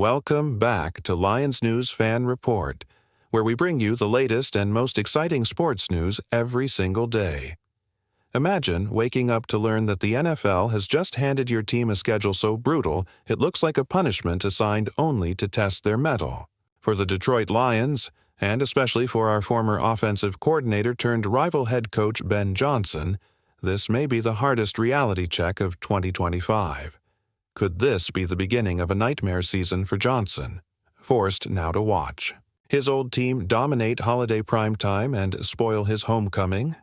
Welcome back to Lions News Fan Report, where we bring you the latest and most exciting sports news every single day. Imagine waking up to learn that the NFL has just handed your team a schedule so brutal it looks like a punishment assigned only to test their mettle. For the Detroit Lions, and especially for our former offensive coordinator turned rival head coach Ben Jonhson, this may be the hardest reality check of 2025. Could this be the beginning of a nightmare season for Jonhson, forced now to watch his old team dominate holiday primetime and spoil his homecoming?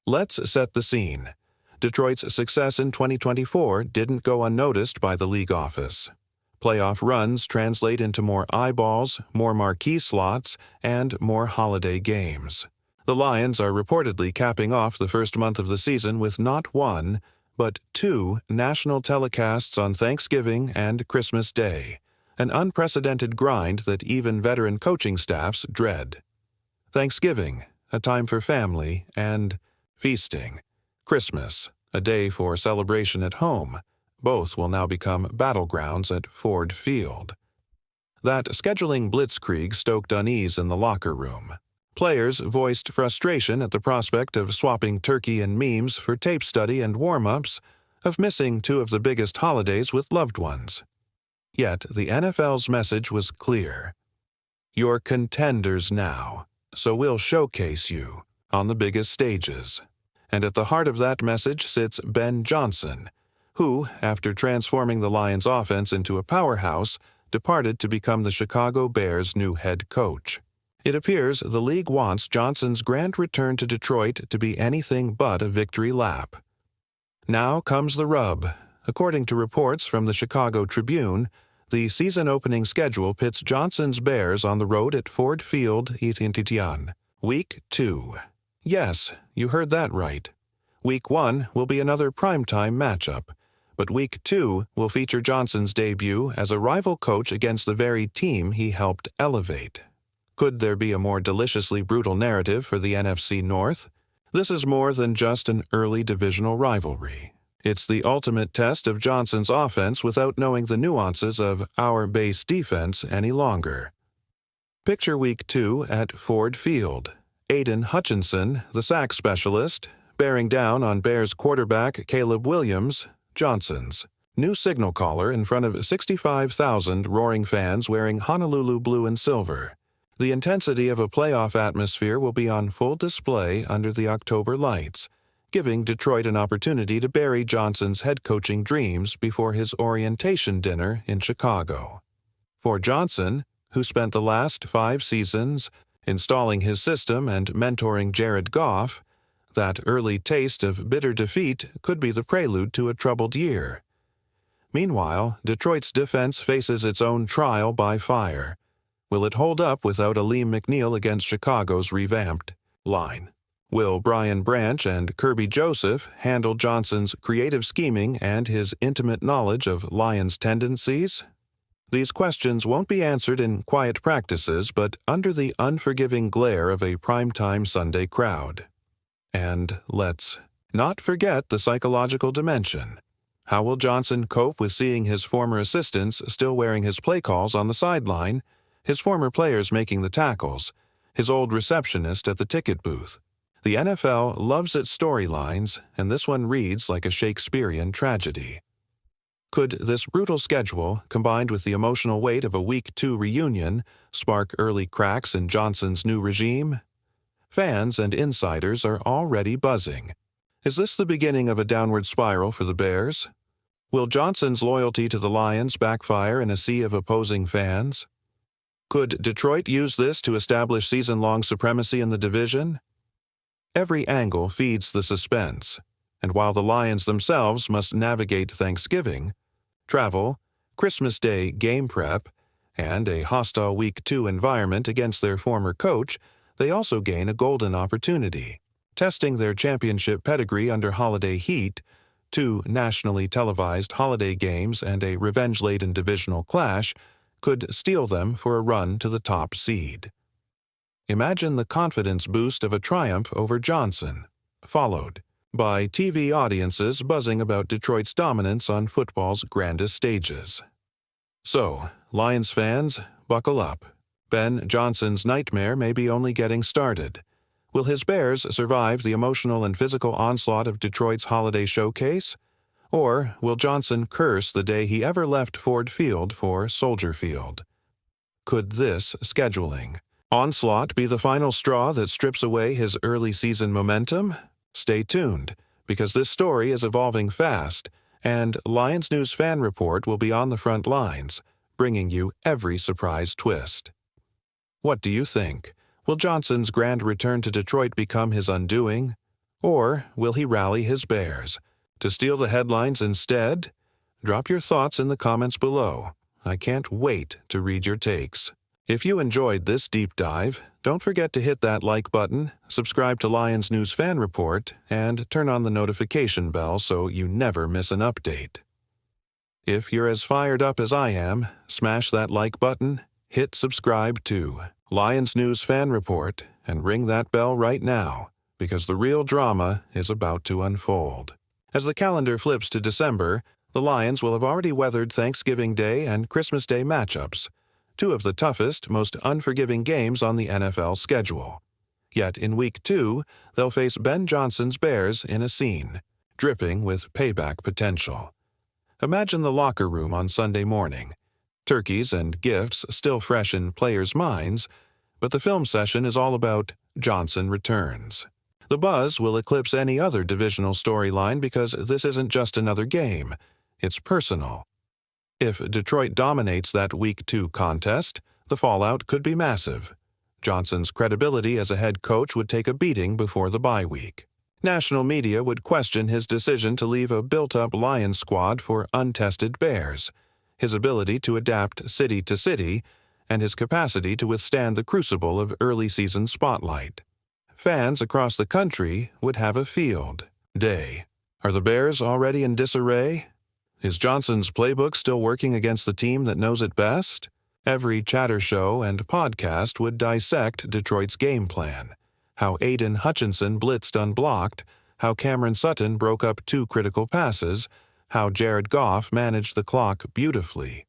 Let's set the scene. Detroit's success in 2024 didn't go unnoticed by the league office. Playoff runs translate into more eyeballs, more marquee slots, and more holiday games. The Lions are reportedly capping off the first month of the season with not one, but two national telecasts on Thanksgiving and Christmas Day, an unprecedented grind that even veteran coaching staffs dread. Thanksgiving, a time for family and feasting. Christmas, a day for celebration at home. Both will now become battlegrounds at Ford Field. That scheduling blitzkrieg stoked unease in the locker room. Players voiced frustration at the prospect of swapping turkey and memes for tape study and warm-ups, of missing two of the biggest holidays with loved ones. Yet the NFL's message was clear. You're contenders now, so we'll showcase you on the biggest stages. And at the heart of that message sits Ben Jonhson, who, after transforming the Lions' offense into a powerhouse, departed to become the Chicago Bears' new head coach. It appears the league wants Jonhson's grand return to Detroit to be anything but a victory lap. Now comes the rub. According to reports from the Chicago Tribune, the season-opening schedule pits Jonhson's Bears on the road at Ford Field, Week 2. Yes, you heard that right. Week 1 will be another primetime matchup, but Week 2 will feature Jonhson's debut as a rival coach against the very team he helped elevate. Could there be a more deliciously brutal narrative for the NFC North? This is more than just an early divisional rivalry. It's the ultimate test of Jonhson's offense without knowing the nuances of our base defense any longer. Picture Week 2 at Ford Field. Aiden Hutchinson, the sack specialist, bearing down on Bears quarterback Caleb Williams, Jonhson's new signal caller in front of 65,000 roaring fans wearing Honolulu blue and silver. The intensity of a playoff atmosphere will be on full display under the October lights, giving Detroit an opportunity to bury Jonhson's head coaching dreams before his orientation dinner in Chicago. For Jonhson, who spent the last 5 seasons installing his system and mentoring Jared Goff, that early taste of bitter defeat could be the prelude to a troubled year. Meanwhile, Detroit's defense faces its own trial by fire. Will it hold up without Aleem McNeil against Chicago's revamped line? Will Brian Branch and Kirby Joseph handle Jonhson's creative scheming and his intimate knowledge of Lions' tendencies? These questions won't be answered in quiet practices, but under the unforgiving glare of a primetime Sunday crowd. And let's not forget the psychological dimension. How will Jonhson cope with seeing his former assistants still wearing his play calls on the sideline, his former players making the tackles, his old receptionist at the ticket booth? The NFL loves its storylines, and this one reads like a Shakespearean tragedy. Could this brutal schedule, combined with the emotional weight of a Week 2 reunion, spark early cracks in Jonhson's new regime? Fans and insiders are already buzzing. Is this the beginning of a downward spiral for the Bears? Will Jonhson's loyalty to the Lions backfire in a sea of opposing fans? Could Detroit use this to establish season-long supremacy in the division? Every angle feeds the suspense, and while the Lions themselves must navigate Thanksgiving, travel, Christmas Day game prep, and a hostile Week 2 environment against their former coach, they also gain a golden opportunity. Testing their championship pedigree under holiday heat, 2 nationally televised holiday games and a revenge-laden divisional clash could steel them for a run to the top seed. Imagine the confidence boost of a triumph over Jonhson, followed by TV audiences buzzing about Detroit's dominance on football's grandest stages. So, Lions fans, buckle up. Ben Johnson's nightmare may be only getting started. Will his Bears survive the emotional and physical onslaught of Detroit's holiday showcase? Or will Jonhson curse the day he ever left Ford Field for Soldier Field? Could this scheduling onslaught be the final straw that strips away his early season momentum? Stay tuned, because this story is evolving fast, and Lions News Fan Report will be on the front lines, bringing you every surprise twist. What do you think? Will Johnson's grand return to Detroit become his undoing? Or will he rally his Bears to steal the headlines instead? Drop your thoughts in the comments below. I can't wait to read your takes. If you enjoyed this deep dive, don't forget to hit that like button, subscribe to Lions News Fan Report, and turn on the notification bell so you never miss an update. If you're as fired up as I am, smash that like button, hit subscribe to Lions News Fan Report, and ring that bell right now, because the real drama is about to unfold. As the calendar flips to December, the Lions will have already weathered Thanksgiving Day and Christmas Day matchups, two of the toughest, most unforgiving games on the NFL schedule. Yet in Week 2, they'll face Ben Johnson's Bears in a scene, dripping with payback potential. Imagine the locker room on Sunday morning. Turkeys and gifts still fresh in players' minds, but the film session is all about Jonhson returns. The buzz will eclipse any other divisional storyline because this isn't just another game, it's personal. If Detroit dominates that Week 2 contest, the fallout could be massive. Johnson's credibility as a head coach would take a beating before the bye week. National media would question his decision to leave a built-up Lions squad for untested Bears, his ability to adapt city to city, and his capacity to withstand the crucible of early-season spotlight. Fans across the country would have a field day. Are the Bears already in disarray? Is Johnson's playbook still working against the team that knows it best? Every chatter show and podcast would dissect Detroit's game plan, how Aiden Hutchinson blitzed unblocked, how Cameron Sutton broke up two critical passes, how Jared Goff managed the clock beautifully.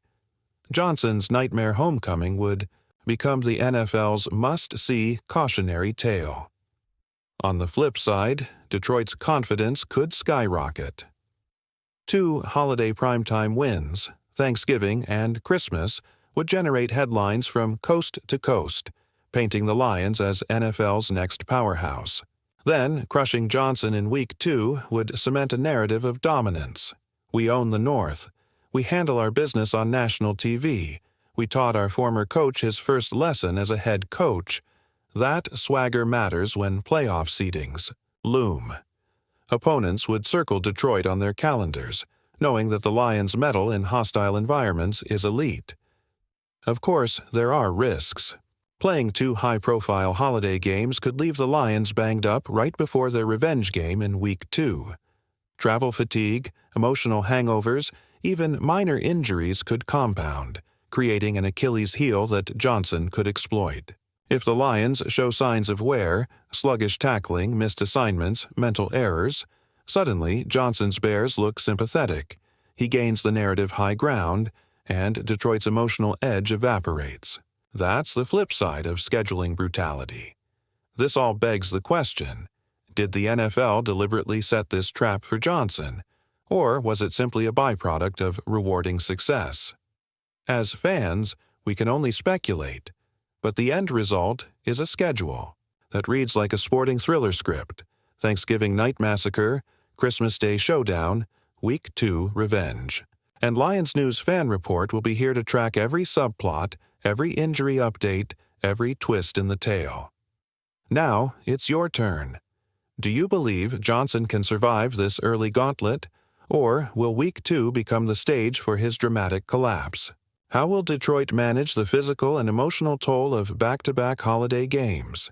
Johnson's nightmare homecoming would become the NFL's must-see cautionary tale. On the flip side, Detroit's confidence could skyrocket. Two holiday primetime wins, Thanksgiving and Christmas, would generate headlines from coast to coast, painting the Lions as NFL's next powerhouse. Then, crushing Jonhson in Week 2 would cement a narrative of dominance. We own the North. We handle our business on national TV. We taught our former coach his first lesson as a head coach. That swagger matters when playoff seedings loom. Opponents would circle Detroit on their calendars, knowing that the Lions' mettle in hostile environments is elite. Of course, there are risks. Playing two high-profile holiday games could leave the Lions banged up right before their revenge game in Week 2. Travel fatigue, emotional hangovers, even minor injuries could compound, creating an Achilles heel that Jonhson could exploit. If the Lions show signs of wear, sluggish tackling, missed assignments, mental errors, suddenly Johnson's Bears look sympathetic. He gains the narrative high ground, and Detroit's emotional edge evaporates. That's the flip side of scheduling brutality. This all begs the question, did the NFL deliberately set this trap for Jonhson, or was it simply a byproduct of rewarding success? As fans, we can only speculate, but the end result is a schedule that reads like a sporting thriller script: Thanksgiving Night Massacre, Christmas Day Showdown, Week 2 Revenge. And Lions News Fan Report will be here to track every subplot, every injury update, every twist in the tale. Now, it's your turn. Do you believe Jonhson can survive this early gauntlet, or will Week 2 become the stage for his dramatic collapse? How will Detroit manage the physical and emotional toll of back-to-back holiday games?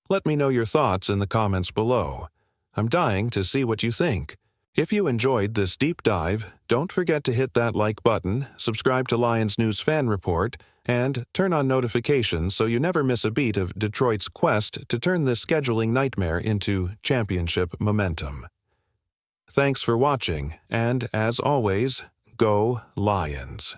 Let me know your thoughts in the comments below. I'm dying to see what you think. If you enjoyed this deep dive, don't forget to hit that like button, subscribe to Lions News Fan Report, and turn on notifications so you never miss a beat of Detroit's quest to turn this scheduling nightmare into championship momentum. Thanks for watching, and as always, go Lions!